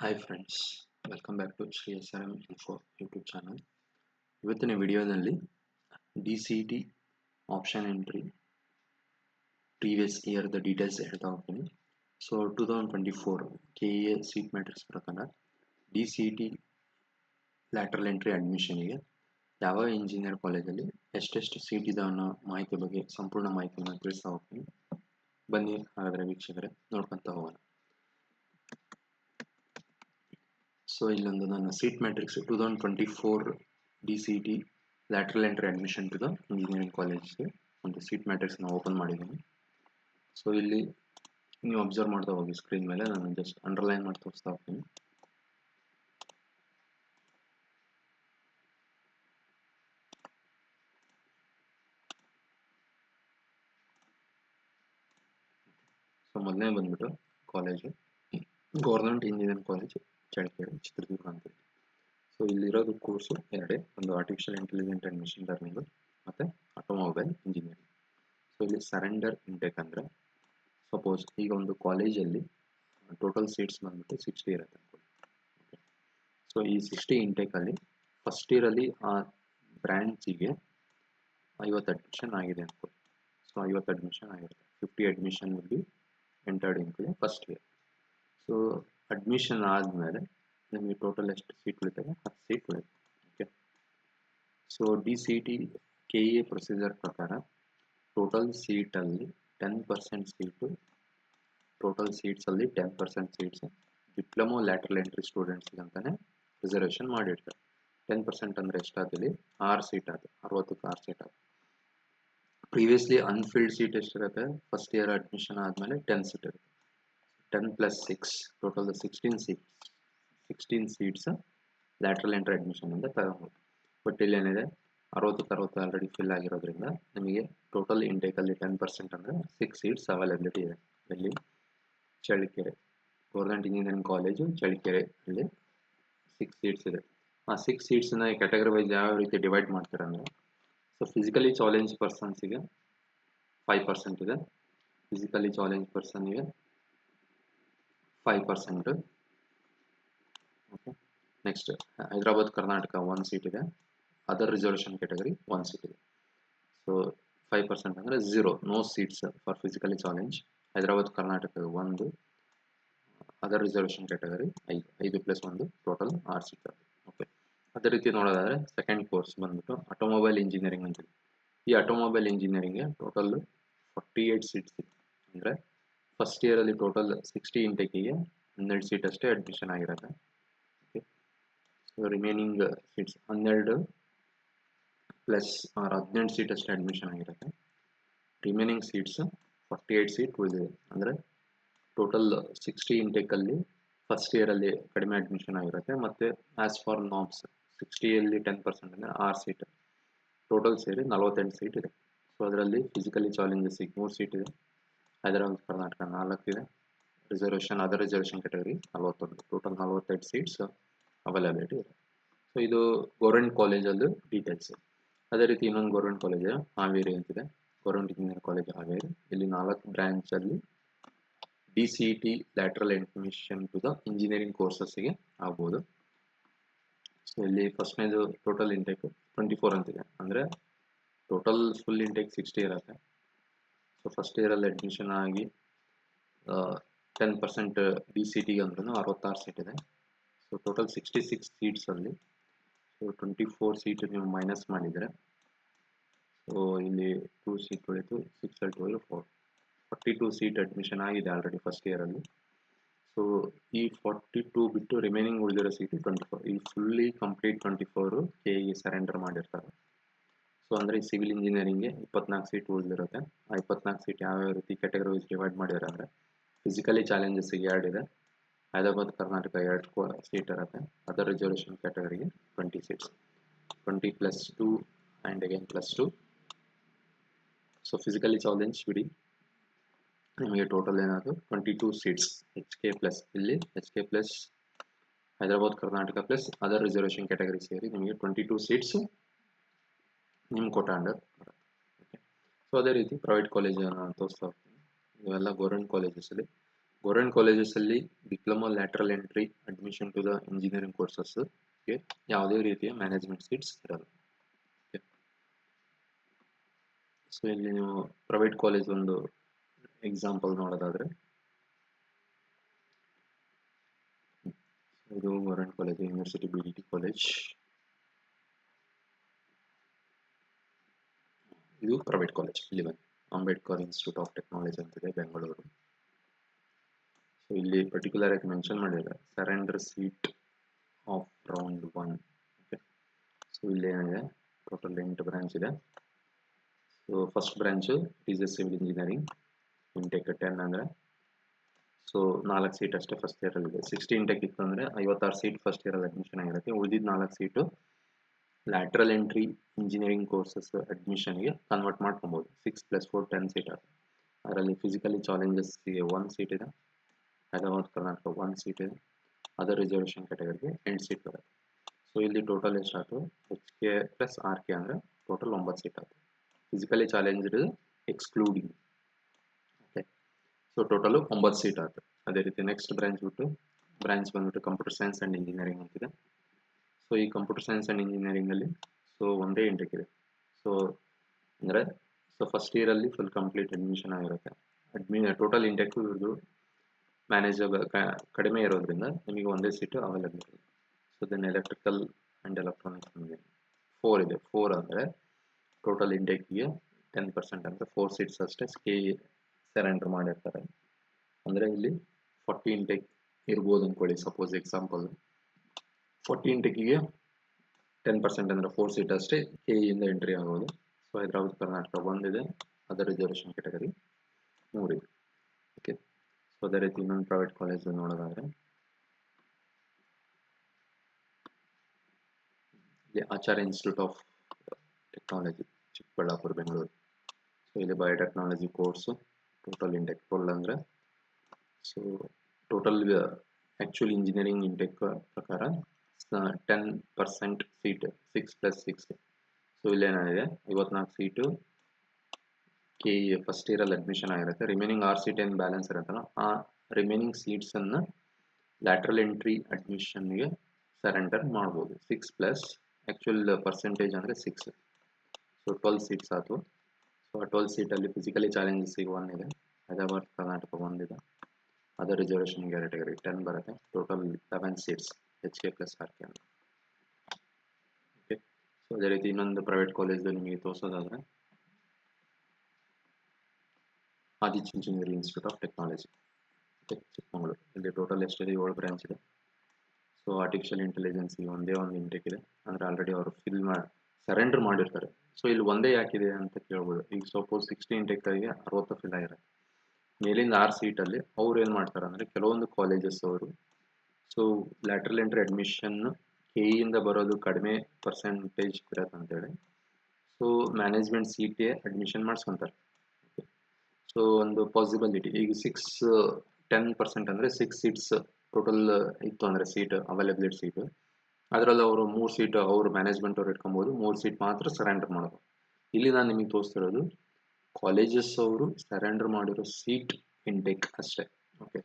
Hi friends, welcome back to Sri SRM Info YouTube channel. ಇವತ್ತಿನ ವಿಡಿಯೋನಲ್ಲಿ DCT option entry previous ಇಯರ್ದ details ಹೇಳ್ತಾ ಹೋಗ್ತೀನಿ. ಸೊ 2024 KEA ಸೀಟ್ ಮ್ಯಾಟ್ರಿಕ್ಸ್ ಪ್ರಕಾರ DCT lateral entry ಅಡ್ಮಿಷನ್ಗೆ ಯಾವ ಇಂಜಿನಿಯರ್ ಕಾಲೇಜಲ್ಲಿ ಎಷ್ಟೆಷ್ಟು ಸೀಟ್ ಇದೆ ಅನ್ನೋ ಮಾಹಿತಿ ಬಗ್ಗೆ ಸಂಪೂರ್ಣ ಮಾಹಿತಿಯನ್ನು ತಿಳಿಸ್ತಾ ಹೋಗ್ತೀನಿ. ಬನ್ನಿ ಹಾಗಾದರೆ ವೀಕ್ಷಕರೇ ನೋಡ್ಕೊತಾ ಹೋಗೋಣ. ಸೊ ಇಲ್ಲೊಂದು ನಾನು seat matrix 2024 DCT lateral entry admission to the engineering ಕಾಲೇಜ್ಗೆ ಒಂದು ಸೀಟ್ ಮ್ಯಾಟ್ರಿಕ್ಸ್ನ ಓಪನ್ ಮಾಡಿದ್ದೀನಿ. ಸೊ ಇಲ್ಲಿ ನೀವು ಅಬ್ಸರ್ವ್ ಮಾಡ್ತಾ ಹೋಗಿ ಸ್ಕ್ರೀನ್ ಮೇಲೆ ನಾನು ಜಸ್ಟ್ ಅಂಡರ್ಲೈನ್ ಮಾಡಿ ತೋರಿಸ್ತಾ ಹೋಗ್ತೀನಿ. ಸೊ ಮೊದಲನೇ ಬಂದ್ಬಿಟ್ಟು college government engineering college Challakere Chitradurga ಅಂತ. ಸೊ ಇಲ್ಲಿರೋದು ಕೋರ್ಸು ಎರಡೇ, ಒಂದು artificial intelligent and machine learning ಮತ್ತು ಆಟೋಮೊಬೈಲ್ ಇಂಜಿನಿಯರಿಂಗ್. ಸೊ ಇಲ್ಲಿ ಸರೆಂಡರ್ ಇಂಟೇಕ್ ಅಂದರೆ ಸಪೋಸ್ ಈಗ ಒಂದು ಕಾಲೇಜಲ್ಲಿ ಟೋಟಲ್ ಸೀಟ್ಸ್ ಬಂದ್ಬಿಟ್ಟು 60 ಇರುತ್ತೆ ಅನ್ಕೊಳ್ಳಿ. ಓಕೆ, ಸೊ ಈ 60 ಇಂಟೇಕಲ್ಲಿ ಫಸ್ಟ್ ಇಯರಲ್ಲಿ ಆ ಬ್ರ್ಯಾಂಚಿಗೆ 50 ಅಡ್ಮಿಷನ್ ಆಗಿದೆ ಅನ್ಕೊಳ್ಳಿ. ಸೊ 50 ಅಡ್ಮಿಷನ್ ಆಗಿರುತ್ತೆ. 50 ಅಡ್ಮಿಷನ್ ವಿಲ್ ಬಿ ಎಂಟರ್ಡ್ ಇನ್ಕೊಳ್ಳಿ ಫಸ್ಟ್ ಇಯರ್. ಸೊ ಅಡ್ಮಿಷನ್ ಆದಮೇಲೆ ನಿಮಗೆ ಟೋಟಲ್ ಎಷ್ಟು ಸೀಟ್ ಉಳಿತವೆ? 10 ಸೀಟ್ ಉಳಿಯುತ್ತೆ. Okay, so DCT KEA procedure ಪ್ರಕಾರ ಟೋಟಲ್ ಸೀಟಲ್ಲಿ 10% ಸೀಟು, ಟೋಟಲ್ ಸೀಟ್ಸಲ್ಲಿ 10% ಸೀಟ್ಸ್ ಡಿಪ್ಲೊಮೊ ಲ್ಯಾಟ್ರಲ್ ಎಂಟ್ರಿ ಸ್ಟೂಡೆಂಟ್ಸ್ಗೆ ಅಂತಲೇ ರಿಸರ್ವೇಷನ್ ಮಾಡಿರ್ತಾರೆ. 10% ಅಂದರೆ ಎಷ್ಟಾದಲ್ಲಿ 6 ಸೀಟ್ ಆಗುತ್ತೆ, 60ಕ್ಕೆ 6 ಸೀಟ್ ಆಗುತ್ತೆ. ಪ್ರೀವಿಯಸ್ಲಿ ಅನ್ಫಿಲ್ಡ್ ಸೀಟ್ ಎಷ್ಟಿರುತ್ತೆ? ಫಸ್ಟ್ ಇಯರ್ ಅಡ್ಮಿಷನ್ ಆದಮೇಲೆ 10 ಸೀಟ್ ಇರುತ್ತೆ. 10 + 6 ಟೋಟಲ್ 16 ಸೀಟ್ಸ್ ಲ್ಯಾಟ್ರಲ್ ಎಂಟ್ರಿ ಅಡ್ಮಿಷನಿಂದ ತಗೊಬೋದು. ಬಟ್ ಇಲ್ಲೇನಿದೆ 60ಕ್ಕೆ 60 ಆಲ್ರೆಡಿ ಫಿಲ್ ಆಗಿರೋದ್ರಿಂದ ನಿಮಗೆ ಟೋಟಲ್ ಇಂಟೇಕಲ್ಲಿ 10% ಅಂದರೆ 6 ಸೀಟ್ಸ್ ಅವೈಲಬಿಲಿಟಿ ಇದೆ. ಇಲ್ಲಿ Challakere government engineering college Challakere ಅಲ್ಲಿ 6 ಸೀಟ್ಸ್ ಇದೆ. ಆ 6 ಸೀಟ್ಸನ್ನ ಕ್ಯಾಟಗರಿ ವೈಸ್ ಯಾವ ರೀತಿ ಡಿವೈಡ್ ಮಾಡ್ತಾರೆ ಅಂದರೆ, ಸೊ ಫಿಸಿಕಲಿ ಚಾಲೆಂಜ್ ಪರ್ಸನ್ಸಿಗೆ 5% ಇದೆ, ಫಿಸಿಕಲಿ ಚಾಲೆಂಜ್ ಪರ್ಸನ್ಗೆ 5%. Okay, next Hyderabad Karnataka 1 seat ಇದೆ, ಅದರ್ ರಿಸರ್ವೇಷನ್ ಕ್ಯಾಟಗರಿ 1 ಸೀಟ್ ಇದೆ. ಸೊ 5% ಅಂದರೆ 0, no seats for physically challenge. Hyderabad Karnataka 1, other reservation category 5 + 1 total 6 seat. Okay, ಅದೇ ರೀತಿ ನೋಡೋದಾದರೆ ಸೆಕೆಂಡ್ ಕೋರ್ಸ್ ಬಂದ್ಬಿಟ್ಟು ಆಟೋಮೊಬೈಲ್ ಇಂಜಿನಿಯರಿಂಗ್ ಅಂತಿದೆ. ಈ ಆಟೋಮೊಬೈಲ್ ಇಂಜಿನಿಯರಿಂಗ್ಗೆ ಟೋಟಲ್ 48 ಸೀಟ್ಸ್ ಇದೆ. ಅಂದರೆ ಫಸ್ಟ್ ಇಯರಲ್ಲಿ ಟೋಟಲ್ 60 ಇಂಟೇಕಿಗೆ 12 ಸೀಟ್ ಅಷ್ಟೇ ಅಡ್ಮಿಷನ್ ಆಗಿರುತ್ತೆ. Okay, so remaining seats 12 + 18 seat ಅಷ್ಟೇ ಅಡ್ಮಿಷನ್ ಆಗಿರುತ್ತೆ. ರಿಮೈನಿಂಗ್ ಸೀಟ್ಸ್ 48 ಸೀಟ್ ಉಳಿದಿದೆ. ಅಂದರೆ ಟೋಟಲ್ 60 ಇಂಟೇಕಲ್ಲಿ ಫಸ್ಟ್ ಇಯರಲ್ಲಿ ಕಡಿಮೆ ಅಡ್ಮಿಷನ್ ಆಗಿರುತ್ತೆ. ಮತ್ತು ಆ್ಯಸ್ ಫಾರ್ ನಾಮ್ಸ್ 60ಯಲ್ಲಿ 10% ಅಂದರೆ 6 ಸೀಟ್, ಟೋಟಲ್ ಸೇರಿ 48 ಸೀಟ್ ಇದೆ. ಸೊ ಅದರಲ್ಲಿ ಫಿಸಿಕಲಿ ಚಾಲೆಂಜಸ್ಸಿಗೆ 3 ಸೀಟ್ ಇದೆ, ಹೈದರಾಬಾದ್ ಕರ್ನಾಟಕ 4 ಇದೆ, reservation other reservation category 41, total 45 seats availability ಇದೆ. ಸೊ ಇದು ಗೌರ್ಮೆಂಟ್ ಕಾಲೇಜಲ್ಲಿ ಡೀಟೇಲ್ಸ್. ಅದೇ ರೀತಿ ಇನ್ನೊಂದು ಗೌರ್ಮೆಂಟ್ ಕಾಲೇಜ್ ಹಾವೇರಿ ಅಂತಿದೆ, ಗೌರ್ಮೆಂಟ್ ಇಂಜಿನಿಯರಿಂಗ್ ಕಾಲೇಜ್ ಹಾವೇರಿ. ಇಲ್ಲಿ 4 ಬ್ರ್ಯಾಂಚಲ್ಲಿ DCT lateral admission to the engineering ಕೋರ್ಸಸ್ಸಿಗೆ ಆಗ್ಬೋದು. ಸೊ ಇಲ್ಲಿ ಫಸ್ಟ್ನೇದು ಟೋಟಲ್ ಇಂಟೇಕ್ 24 ಅಂತಿದೆ. ಅಂದರೆ ಟೋಟಲ್ ಫುಲ್ ಇಂಟೇಕ್ 60 ಇರುತ್ತೆ. ಸೊ ಫಸ್ಟ್ ಇಯರಲ್ಲಿ ಅಡ್ಮಿಷನ್ ಆಗಿ 10% DCTಗೆ ಅಂದ್ರೂ 66 ಸೀಟ್ ಇದೆ. ಸೊ ಟೋಟಲ್ 66 ಸೀಟ್ಸಲ್ಲಿ ಸೊ 24 ಸೀಟ್ ನೀವು ಮೈನಸ್ ಮಾಡಿದರೆ ಸೊ ಇಲ್ಲಿ 2 ಸೀಟ್ ಉಳಿತು, 6 × 12 42 ಸೀಟ್ ಅಡ್ಮಿಷನ್ ಆಗಿದೆ ಆಲ್ರೆಡಿ ಫಸ್ಟ್ ಇಯರಲ್ಲಿ. ಸೊ ಈ 42 ಬಿಟ್ಟು ರಿಮೈನಿಂಗ್ ಉಳಿದಿರೋ ಸೀಟು 24. ಈ ಫುಲ್ಲಿ ಕಂಪ್ಲೀಟ್ 24 KEಗೆ ಸರೆಂಡರ್ ಮಾಡಿರ್ತಾರೆ. ಸೊ ಅಂದರೆ ಈ ಸಿವಿಲ್ ಇಂಜಿನಿಯರಿಂಗ್ಗೆ 24 ಸೀಟ್ ಉಳಿದಿರುತ್ತೆ. ಆ 24 ಸೀಟ್ ಯಾವ್ಯಾವ ರೀತಿ ಕ್ಯಾಟಗರಿ ವೈಸ್ ಡಿವೈಡ್ ಮಾಡಿದ್ದಾರೆ ಅಂದರೆ, ಫಿಸಿಕಲಿ ಚಾಲೆಂಜಸ್ಸಿಗೆ 2 ಇದೆ, ಹೈದರಾಬಾದ್ ಕರ್ನಾಟಕ 2 ಸೀಟ್ ಇರುತ್ತೆ, ಅದರ್ ರಿಸರ್ವೇಷನ್ ಕ್ಯಾಟಗರಿಗೆ 20 seats, 20 + 2 and again +2. So physically challenge ಬಿಡಿ ನಿಮಗೆ ಟೋಟಲ್ ಏನಾದರೂ 22 ಸೀಟ್ಸ್ HK ಪ್ಲಸ್, ಇಲ್ಲಿ HK plus Hyderabad Karnataka plus other reservation category ಸೇರಿ ನಿಮಗೆ 22 ಸೀಟ್ಸ್ ನಿಮ್ಮ ಕೋಟಾ ಅಂಡರ್ ಬರುತ್ತೆ. ಓಕೆ, ಸೊ ಅದೇ ರೀತಿ ಪ್ರೈವೇಟ್ ಕಾಲೇಜನ್ನು ತೋರಿಸ್ತಾ ಹೋಗ್ತೀನಿ. ಇವೆಲ್ಲ ಗೌರ್ಮೆಂಟ್ ಕಾಲೇಜಸಲ್ಲಿ ಗೌರ್ಮೆಂಟ್ ಕಾಲೇಜಸಲ್ಲಿ diploma lateral entry admission to the engineering ಕೋರ್ಸಸ್ಗೆ ಯಾವುದೇ ರೀತಿಯ ಮ್ಯಾನೇಜ್ಮೆಂಟ್ ಸೀಟ್ಸ್ ಇರಲ್ಲ. ಸೊ ಇಲ್ಲಿ ನೀವು ಪ್ರೈವೇಟ್ ಕಾಲೇಜ್ ಒಂದು ಎಕ್ಸಾಂಪಲ್ ನೋಡೋದಾದ್ರೆ, ಇದು government college university BDT college, ಇದು ಪ್ರೈವೇಟ್ ಕಾಲೇಜ್. ಇಲ್ಲಿ ಬನ್ನಿ, ಅಂಬೇಡ್ಕರ್ ಇನ್ಸ್ಟಿಟ್ಯೂಟ್ ಆಫ್ ಟೆಕ್ನಾಲಜಿ ಅಂತಿದೆ ಬೆಂಗಳೂರು. ಸೊ ಇಲ್ಲಿ ಪರ್ಟಿಕ್ಯುಲರ್ ಆಗಿ ಮೆನ್ಷನ್ ಮಾಡಿದ್ದಾರೆ surrender seat of round 1. Okay, so ಇಲ್ಲಿ ಏನಿದೆ, ಟೋಟಲ್ 8 ಬ್ರಾಂಚ್ ಇದೆ. So first branch is A civil engineering, intake 10 ಅಂದರೆ, ಸೊ 4 ಸೀಟ್ ಅಷ್ಟೇ ಫಸ್ಟ್ ಇಯರ್ ಅಲ್ಲಿ ಇದೆ. 60 ಇಂಟೇಕ್ ಇತ್ತು ಅಂದರೆ 56 ಸೀಟ್ ಫಸ್ಟ್ ಇಯರ್ ಅಲ್ಲಿ ಅಡ್ಮಿಷನ್ ಆಗಿರುತ್ತೆ. ಉಳಿದಿದ್ದು 4 seat lateral entry engineering courses ಅಡ್ಮಿಷನ್ಗೆ ಕನ್ವರ್ಟ್ ಮಾಡ್ಕೊಬೋದು. 6+4 10 ಸೀಟ್ ಆಗುತ್ತೆ. ಅದರಲ್ಲಿ ಫಿಸಿಕಲಿ ಚಾಲೆಂಜಸ್ಗೆ 1 ಸೀಟ್ ಇದೆ, ಹೈದರಾಬಾದ್ ಕರ್ನಾಟಕ 1 ಸೀಟ್ ಇದೆ, ಅದರ್ ರಿಸರ್ವೇಷನ್ ಕ್ಯಾಟಗರಿಗೆ 8 ಸೀಟ್ ಬರುತ್ತೆ. ಸೊ ಇಲ್ಲಿ ಟೋಟಲ್ ಎಷ್ಟಾಯ್ತು, HK ಪ್ಲಸ್ RK ಅಂದರೆ ಟೋಟಲ್ 9 ಸೀಟ್ ಆಯಿತು. Physically challenged excluding. Okay, so total 9 seat ಆಯಿತು. ಅದೇ ರೀತಿ ನೆಕ್ಸ್ಟ್ ಬ್ರಾಂಚ್ ಬಂದ್ಬಿಟ್ಟು ಕಂಪ್ಯೂಟರ್ ಸೈನ್ಸ್ ಆ್ಯಂಡ್ ಇಂಜಿನಿಯರಿಂಗ್ ಅಂತಿದೆ. ಸೊ ಈ ಕಂಪ್ಯೂಟರ್ ಸೈನ್ಸ್ ಆ್ಯಂಡ್ ಇಂಜಿನಿಯರಿಂಗಲ್ಲಿ ಸೊ ಒಂದೇ ಇಂಟೆಕ್ ಇದೆ. ಸೊ ಅಂದರೆ ಫಸ್ಟ್ ಇಯರಲ್ಲಿ ಫುಲ್ ಕಂಪ್ಲೀಟ್ ಅಡ್ಮಿಷನ್ ಆಗಿರುತ್ತೆ. ಟೋಟಲ್ ಇಂಟೆಕ್ ಇವ್ರದ್ದು ಮ್ಯಾನೇಜಬಲ್ ಕಡಿಮೆ ಇರೋದ್ರಿಂದ ನಿಮಗೆ ಒಂದೇ ಸೀಟು ಅವೈಲೇಬಲ್ ಇದೆ. So then electrical and electronics 4 ಇದೆ. 4 ಅಂದರೆ ಟೋಟಲ್ ಇಂಟೇಕ್ಗೆ 10% ಅಂದರೆ 4 ಸೀಟ್ಸ್ ಅಷ್ಟೇ ಸರೆಂಡರ್ ಮಾಡಿರ್ತಾರೆ. ಅಂದರೆ ಇಲ್ಲಿ 40 ಇಂಟೇಕ್ ಇರ್ಬೋದು ಅಂದ್ಕೊಳ್ಳಿ. ಸಪೋಸ್ ಎಕ್ಸಾಂಪಲ್ 40 ಇಂಟೇಕಿಗೆ 10% ಅಂದರೆ 4 ಸೀಟ್ ಅಷ್ಟೇ ಇಂದ ಎಂಟ್ರಿ ಆಗೋದು. ಸೊ ಹೈದರಾಬಾದ್ ಕರ್ನಾಟಕ 1 ಇದೆ, ಅದರ್ ರಿಸರ್ವೇಷನ್ ಕ್ಯಾಟಗರಿ 3 ಇದೆ. ಓಕೆ, ಸೊ ಅದೇ ರೀತಿ ಇನ್ನೊಂದು ಪ್ರೈವೇಟ್ ಕಾಲೇಜ್ ನೋಡೋದಾದ್ರೆ, ಇಲ್ಲಿ Acharya institute of technology Chikkaballapur Bengaluru. So ಇಲ್ಲಿ ಬಯೋಟೆಕ್ನಾಲಜಿ ಕೋರ್ಸು ಟೋಟಲ್ ಇಂಟೆಕ್ 12 ಅಂದರೆ, so total actual engineering intake ಪ್ರಕಾರ 10% ಸೀಟ್ 6+6. ಸೊ ಇಲ್ಲೇನಿದೆ 54 ಸೀಟು ಫಸ್ಟ್ ಇಯರಲ್ಲಿ ಅಡ್ಮಿಷನ್ ಆಗಿರುತ್ತೆ. ರಿಮೈನಿಂಗ್ 6 ಸೀಟ್ ಏನು ಬ್ಯಾಲೆನ್ಸ್ ಇರುತ್ತಲ್ಲ, ಆ ರಿಮೈನಿಂಗ್ ಸೀಟ್ಸನ್ನು ಲ್ಯಾಟ್ರಲ್ ಎಂಟ್ರಿ ಅಡ್ಮಿಷನ್ಗೆ ಸರೆಂಡರ್ ಮಾಡ್ಬೋದು. 6+ ಆ್ಯಕ್ಚುಲ್ ಪರ್ಸೆಂಟೇಜ್ ಅಂದರೆ 6. ಸೊ 12 ಸೀಟ್ಸ್ ಆಯಿತು. ಸೊ ಆ 12 ಸೀಟಲ್ಲಿ ಫಿಸಿಕಲಿ ಚಾಲೆಂಜಸ್ಸಿಗೆ 1 ಇದೆ, ಹೈದರಾಬಾದ್ ಕರ್ನಾಟಕ 1 ಇದೆ, ಅದರ್ ರಿಸರ್ವೇಷನ್ ಕ್ಯಾಟಗರಿ 10 ಬರುತ್ತೆ. Total 11 seats HK plus RK ಅಂತ. ಓಕೆ, ಸೊ ಅದೇ ರೀತಿ ಇನ್ನೊಂದು ಪ್ರೈವೇಟ್ ಕಾಲೇಜ್ ನಿಮಗೆ ತೋರಿಸೋದಾದರೆ, Adichunchanagiri institute of technology, Chikkamagaluru. ಇಲ್ಲಿ ಟೋಟಲ್ ಎಷ್ಟಿದೆ, 7 ಬ್ರಾಂಚ್ ಇದೆ. ಸೊ ಆರ್ಟಿಫಿಷಿಯಲ್ ಇಂಟೆಲಿಜೆನ್ಸ್ಗೆ ಒಂದೇ ಒಂದು ಇಂಟೆಕ್ ಇದೆ, ಅಂದರೆ ಆಲ್ರೆಡಿ ಅವರು ಸರೆಂಡರ್ ಮಾಡಿರ್ತಾರೆ. ಸೊ ಇಲ್ಲಿ ಒಂದೇ ಯಾಕಿದೆ ಅಂತ ಕೇಳ್ಬೋದು. ಈಗ ಸಪೋಸ್ 60 ಇಂಟೆಕ್ಗೆ 60 ಫಿಲ್ ಆಗಿರುತ್ತೆ. ಮೇಲಿಂದ 6 ಸೀಟಲ್ಲಿ ಅವ್ರು ಏನು ಮಾಡ್ತಾರೆ ಅಂದರೆ, ಕೆಲವೊಂದು ಕಾಲೇಜಸ್ ಅವರು ಸೊ ಲ್ಯಾಟ್ರಲ್ ಎಂಟ್ರಿ ಅಡ್ಮಿಷನ್ ಇಂದ ಬರೋದು ಕಡಿಮೆ ಪರ್ಸೆಂಟೇಜ್ ಇರತ್ತೆ ಅಂತೇಳಿ ಸೊ ಮ್ಯಾನೇಜ್ಮೆಂಟ್ ಸೀಟ್ಗೆ ಅಡ್ಮಿಷನ್ ಮಾಡಿಸ್ಕೊತಾರೆ. ಸೊ ಒಂದು ಪಾಸಿಬಿಲಿಟಿ ಈಗ 10% ಅಂದರೆ 6 ಸೀಟ್ಸ್ ಟೋಟಲ್ ಇತ್ತು ಅಂದರೆ ಸೀಟ್ ಅವೈಲೇಬಿಲಿಟಿ ಸೀಟು, ಅದರಲ್ಲಿ ಅವರು 3 ಸೀಟ್ ಅವರು ಮ್ಯಾನೇಜ್ಮೆಂಟ್ ಅವ್ರು ಇಟ್ಕೊಬೋದು, 3 ಸೀಟ್ ಮಾತ್ರ ಸರೆಂಡರ್ ಮಾಡೋದು. ಇಲ್ಲಿ ನಾನು ನಿಮಗೆ ತೋರಿಸ್ತಿರೋದು ಕಾಲೇಜಸ್ ಅವರು ಸರೆಂಡರ್ ಮಾಡಿರೋ ಸೀಟ್ ಇಂಟೇಕ್ ಅಷ್ಟೇ. ಓಕೆ,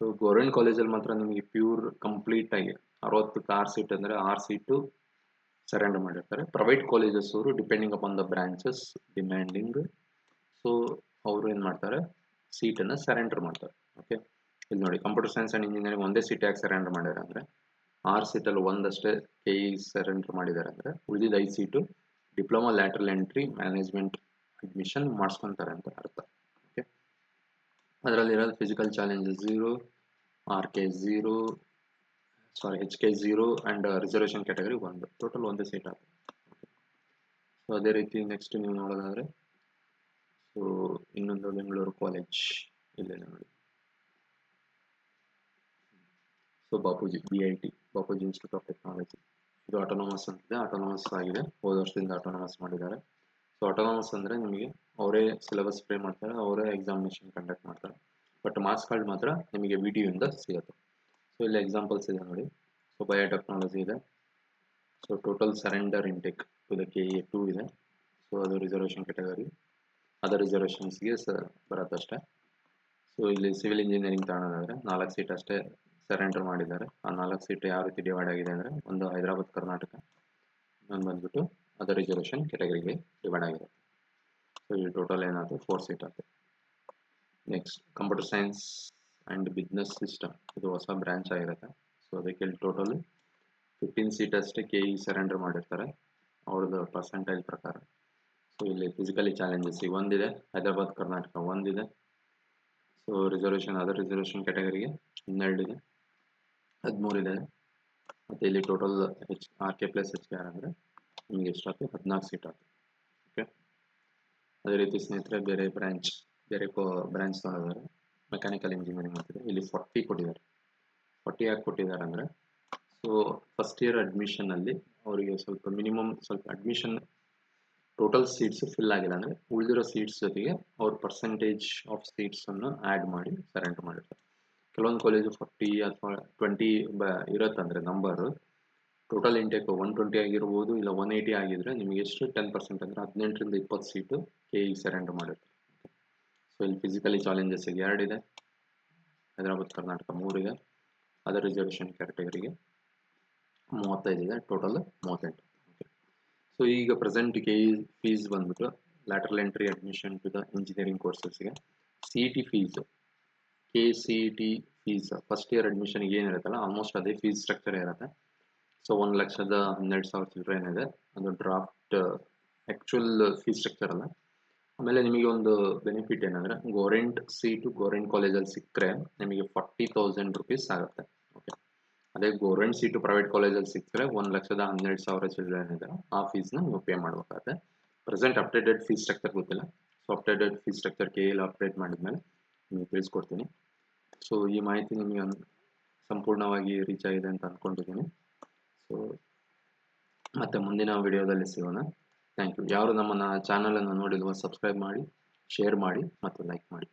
ಸೊ ಗೌರ್ಮೆಂಟ್ ಕಾಲೇಜಲ್ಲಿ ಮಾತ್ರ ನಿಮಗೆ ಪ್ಯೂರ್ ಕಂಪ್ಲೀಟ್ ಆಗಿ 60ಕ್ಕೆ 6 ಸೀಟ್ ಅಂದರೆ 6 ಸೀಟು ಸರೆಂಡರ್ ಮಾಡಿರ್ತಾರೆ. ಪ್ರೈವೇಟ್ ಕಾಲೇಜಸ್ ಅವರು depending upon the branches demanding, so ಅವರು ಏನು ಮಾಡ್ತಾರೆ, ಸೀಟನ್ನು ಸರೆಂಡರ್ ಮಾಡ್ತಾರೆ. ಓಕೆ, ಇಲ್ಲಿ ನೋಡಿ ಕಂಪ್ಯೂಟರ್ ಸೈನ್ಸ್ ಆ್ಯಂಡ್ ಇಂಜಿನಿಯರಿಂಗ್ ಒಂದೇ ಸೀಟ್ ಯಾಕೆ ಸರೆಂಡರ್ ಮಾಡಿದ್ದಾರೆ ಅಂದರೆ, 6 ಸೀಟಲ್ಲಿ ಒಂದಷ್ಟೇ ಸರೆಂಡರ್ ಮಾಡಿದ್ದಾರೆ ಅಂದರೆ ಉಳಿದಿದ್ದ 5 seat diploma lateral entry management admission ಮಾಡಿಸ್ಕೊತಾರೆ ಅಂತ ಅರ್ಥ. ಓಕೆ, ಅದರಲ್ಲಿರೋದು physical challenges 0, RK 0, HK 0 and reservation category 1, total ಒಂದೇ ಸೀಟ್ ಆಗುತ್ತೆ. ಸೊ ಅದೇ ರೀತಿ ನೆಕ್ಸ್ಟ್ ನೀವು ನೋಡೋದಾದರೆ, ಸೊ ಇನ್ನೊಂದು ಬೆಂಗಳೂರು ಕಾಲೇಜ್ ಇಲ್ಲೇ ನೋಡಿ. So Bapuji BIT Bapuji institute of technology, ಇದು ಆಟೋನಮಸ್ ಅಂತಿದೆ. ಆಟೋನಮಸ್ ಆಗಿದೆ, ಹೋದ ವರ್ಷದಿಂದ ಆಟೋನಮಸ್ ಮಾಡಿದ್ದಾರೆ. ಸೊ ಆಟೋನಮಸ್ ಅಂದರೆ ನಿಮಗೆ ಅವರೇ ಸಿಲೆಬಸ್ ಫ್ರೇಮ್ ಮಾಡ್ತಾರೆ, ಅವರೇ ಎಕ್ಸಾಮಿನೇಷನ್ ಕಂಡಕ್ಟ್ ಮಾಡ್ತಾರೆ, ಬಟ್ ಮಾರ್ಕ್ಸ್ ಕಾರ್ಡ್ ಮಾತ್ರ ನಿಮಗೆ VTUಯಿಂದ ಸಿಗುತ್ತೆ. ಸೊ ಇಲ್ಲಿ ಎಕ್ಸಾಂಪಲ್ಸ್ ಇದೆ ನೋಡಿ. ಸೊ ಬಯೋಟೆಕ್ನಾಲಜಿ ಇದೆ. ಸೊ ಟೋಟಲ್ ಸರೆಂಡರ್ ಇಂಟೆಕ್ ಇದಕ್ಕೆ 2 ಇದೆ. ಸೊ ಅದು ರಿಸರ್ವೇಷನ್ ಕ್ಯಾಟಗರಿ, ಅದರ್ ರಿಸರ್ವೇಷನ್ಸ್ಗೆ ಬರುತ್ತಷ್ಟೇ. ಸೊ ಸೊ ಇಲ್ಲಿ ಸಿವಿಲ್ ಇಂಜಿನಿಯರಿಂಗ್ ತಗೊಳ್ಳೋದಾದರೆ 4 ಸೀಟ್ ಅಷ್ಟೇ ಸರೆಂಡರ್ ಮಾಡಿದ್ದಾರೆ. ಆ 4 ಸೀಟ್ ಯಾವ ರೀತಿ ಡಿವೈಡ್ ಆಗಿದೆ ಅಂದರೆ, ಒಂದು ಹೈದರಾಬಾದ್ ಕರ್ನಾಟಕ, ಇನ್ನೊಂದು ಬಂದ್ಬಿಟ್ಟು ಅದರ್ ರಿಸರ್ವೇಷನ್ ಕೆಟಗರಿಗೆ ಡಿವೈಡ್ ಆಗಿದೆ. ಸೊ ಇಲ್ಲಿ ಟೋಟಲ್ ಏನಾಯ್ತು 4 ಸೀಟ್ ಆಯ್ತು. Next computer science and business system, ಇದು ಹೊಸ ಬ್ರಾಂಚ್ ಆಗಿರುತ್ತೆ. ಸೊ ಅದಕ್ಕೆ ಇಲ್ಲಿ ಟೋಟಲ್ 15 ಸೀಟ್ ಅಷ್ಟೇ KE ಸರೆಂಡರ್ ಮಾಡಿರ್ತಾರೆ ಅವ್ರದ್ದು ಪರ್ಸೆಂಟೇಜ್ ಪ್ರಕಾರ. ಸೊ ಇಲ್ಲಿ ಫಿಸಿಕಲಿ ಚಾಲೆಂಜಸ್ ಒಂದಿದೆ, ಹೈದರಾಬಾದ್ ಕರ್ನಾಟಕ ಒಂದಿದೆ. ಸೊ ರಿಸರ್ವೇಷನ್ ಅದರ್ ರಿಸರ್ವೇಷನ್ ಕ್ಯಾಟಗರಿಗೆ 12 ಇದೆ, 13 ಇದೆ. ಮತ್ತು ಇಲ್ಲಿ ಟೋಟಲ್ RK ಪ್ಲಸ್ HKR ಅಂದರೆ ನಿಮಗೆ ಎಷ್ಟಾಯ್ತು 14 ಸೀಟ್ ಆಯ್ತು. ಓಕೆ, ಅದೇ ರೀತಿ ಸ್ನೇಹಿತರೆ ಬೇರೆ ಬ್ರಾಂಚ್ ತಗೊಂಡಿದ್ದಾರೆ. ಮೆಕ್ಯಾನಿಕಲ್ ಇಂಜಿನಿಯರಿಂಗ್ ಮಾಡ್ತಿದೆ, ಇಲ್ಲಿ 40 ಕೊಟ್ಟಿದ್ದಾರೆ. 40 ಯಾಕೆ ಕೊಟ್ಟಿದ್ದಾರೆ ಅಂದರೆ, ಸೊ ಫಸ್ಟ್ ಇಯರ್ ಅಡ್ಮಿಷನಲ್ಲಿ ಅವರಿಗೆ ಸ್ವಲ್ಪ ಮಿನಿಮಮ್ ಸ್ವಲ್ಪ ಅಡ್ಮಿಷನ್ ಟೋಟಲ್ ಸೀಟ್ಸ್ ಫಿಲ್ ಆಗಿಲ್ಲ ಅಂದರೆ ಉಳಿದಿರೋ ಸೀಟ್ಸ್ ಜೊತೆಗೆ ಅವ್ರ ಪರ್ಸೆಂಟೇಜ್ ಆಫ್ ಸೀಟ್ಸನ್ನು ಆ್ಯಡ್ ಮಾಡಿ ಸರೆಂಡರ್ ಮಾಡಿರ್ತಾರೆ. ಕೆಲವೊಂದು ಕಾಲೇಜು 40 ಅಥವಾ 20 ಇರುತ್ತಂದರೆ ನಂಬರು, ಟೋಟಲ್ ಇಂಟೇಕ್ 120 ಆಗಿರ್ಬೋದು, ಇಲ್ಲ 180 ಆಗಿದ್ರೆ ನಿಮಗೆ ಎಷ್ಟು 10% ಅಂದರೆ 18ರಿಂದ 20 ಸೀಟು KE ಸರೆಂಡರ್ ಮಾಡಿರ್ತಾರೆ. ಸೊ ಇಲ್ಲಿ ಫಿಸಿಕಲಿ ಚಾಲೆಂಜಸ್ 2 ಇದೆ, ಹೈದರಾಬಾದ್ ಕರ್ನಾಟಕ 3 ಇದೆ, ಅದರ್ ರಿಸರ್ವೇಷನ್ ಕ್ಯಾಟಗರಿಗೆ 35 ಇದೆ, ಟೋಟಲ್ 38. ಸೊ ಈಗ ಪ್ರೆಸೆಂಟ್ KE ಫೀಸ್ ಬಂದ್ಬಿಟ್ಟು lateral entry admission to the engineering ಕೋರ್ಸಸ್ಗೆ CET fees, KCET fees first year ಅಡ್ಮಿಷನ್ಗೆ ಏನಿರುತ್ತಲ್ಲ ಆಲ್ಮೋಸ್ಟ್ ಅದೇ ಫೀಸ್ ಸ್ಟ್ರಕ್ಚರ್ ಇರುತ್ತೆ. ಸೊ 1,12,000 ಚಿಲ್ಲರೆ ಏನಿದೆ ಅದು ಡ್ರಾಫ್ಟ್ ಆ್ಯಕ್ಚುಯಲ್ ಫೀಸ್ ಸ್ಟ್ರಕ್ಚರ್ ಅಲ್ಲ. ಆಮೇಲೆ ನಿಮಗೆ ಒಂದು ಬೆನಿಫಿಟ್ ಏನಂದರೆ, ಗೌರ್ಮೆಂಟ್ ಸೀಟು ಗೌರ್ಮೆಂಟ್ ಕಾಲೇಜಲ್ಲಿ ಸಿಕ್ಕರೆ ನಿಮಗೆ 40,000 ರುಪೀಸ್ ಆಗುತ್ತೆ. ಓಕೆ, ಅದೇ ಗೌರ್ಮೆಂಟ್ ಸೀಟು ಪ್ರೈವೇಟ್ ಕಾಲೇಜಲ್ಲಿ ಸಿಕ್ಕರೆ 1,12,000 ಚಿಲ್ಲರೆ ಏನಿದೆ ಆ ಫೀಸ್ನ ನೀವು ಪೇ ಮಾಡಬೇಕಾಗುತ್ತೆ. ಪ್ರೆಸೆಂಟ್ ಅಪ್ಡೇಟೆಡ್ ಫೀಸ್ ಸ್ಟ್ರಕ್ಚರ್ ಗೊತ್ತಿಲ್ಲ. ಸೊ ಅಪ್ಡೇಟೆಡ್ ಫೀಸ್ ಸ್ಟ್ರಕ್ಚರ್ KEಯಲ್ಲಿ ಅಪ್ಡೇಟ್ ಮಾಡಿದ್ಮೇಲೆ ನಿಮಗೆ ತಿಳಿಸ್ಕೊಡ್ತೀನಿ. ಸೊ ಈ ಮಾಹಿತಿ ನಿಮಗೆ ಸಂಪೂರ್ಣವಾಗಿ ರೀಚ್ ಆಗಿದೆ ಅಂತ ಅಂದ್ಕೊಂಡಿದ್ದೀನಿ. ಸೊ ಮತ್ತೆ ಮುಂದಿನ ವಿಡಿಯೋದಲ್ಲಿ ಸಿಗೋಣ. Thank you. ಯಾರು ನಮ್ಮ ಚಾನಲನ್ನು ನೋಡಿಲ್ವೋ ಸಬ್ಸ್ಕ್ರೈಬ್ ಮಾಡಿ, ಶೇರ್ ಮಾಡಿ ಮತ್ತು ಲೈಕ್ ಮಾಡಿ.